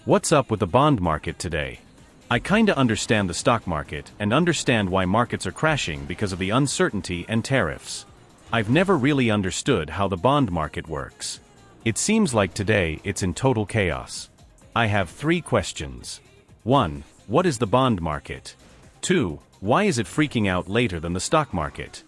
What's up with the bond market today? I kinda understand the stock market and understand why markets are crashing because of the uncertainty and tariffs. I've never really understood how the bond market works. It seems like today it's in total chaos. I have 3 questions. 1. What is the bond market? 2. Why is it freaking out later than the stock market?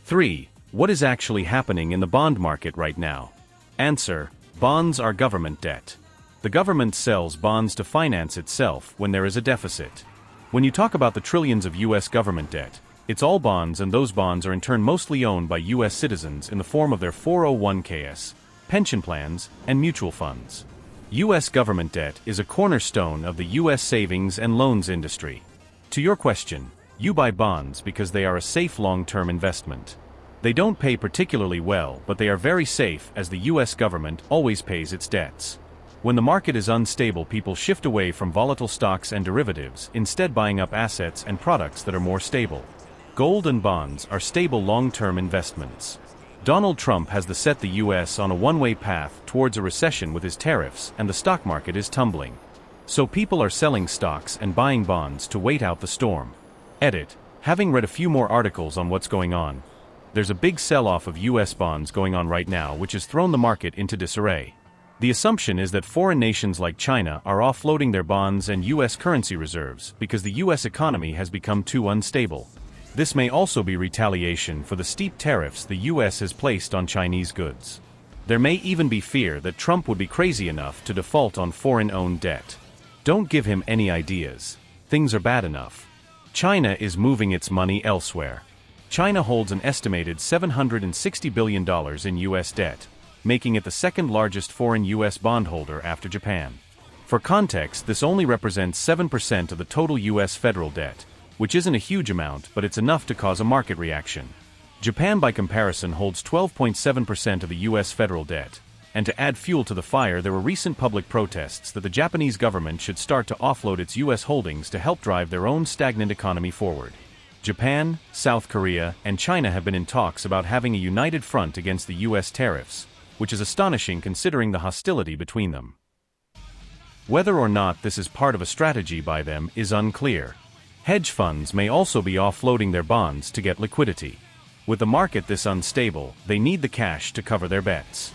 3. What is actually happening in the bond market right now? Answer: bonds are government debt. The government sells bonds to finance itself when there is a deficit. When you talk about the trillions of US government debt, it's all bonds, and those bonds are in turn mostly owned by US citizens in the form of their 401ks, pension plans, and mutual funds. US government debt is a cornerstone of the US savings and loans industry. To your question, you buy bonds because they are a safe long-term investment. They don't pay particularly well, but they are very safe as the US government always pays its debts. When the market is unstable, people shift away from volatile stocks and derivatives, instead buying up assets and products that are more stable. Gold and bonds are stable long-term investments. Donald Trump has set the US on a one-way path towards a recession with his tariffs, and the stock market is tumbling. So people are selling stocks and buying bonds to wait out the storm. Edit. Having read a few more articles on what's going on, there's a big sell-off of US bonds going on right now, which has thrown the market into disarray. The assumption is that foreign nations like China are offloading their bonds and US currency reserves because the US economy has become too unstable. This may also be retaliation for the steep tariffs the US has placed on Chinese goods. There may even be fear that Trump would be crazy enough to default on foreign-owned debt. Don't give him any ideas. Things are bad enough. China is moving its money elsewhere. China holds an estimated $760 billion in US debt, making it the second largest foreign US bondholder after Japan. For context, this only represents 7% of the total US federal debt, which isn't a huge amount, but it's enough to cause a market reaction. Japan, by comparison, holds 12.7% of the US federal debt, and to add fuel to the fire, there were recent public protests that the Japanese government should start to offload its US holdings to help drive their own stagnant economy forward. Japan, South Korea, and China have been in talks about having a united front against the US tariffs, which is astonishing considering the hostility between them. Whether or not this is part of a strategy by them is unclear. Hedge funds may also be offloading their bonds to get liquidity. With the market this unstable, they need the cash to cover their bets.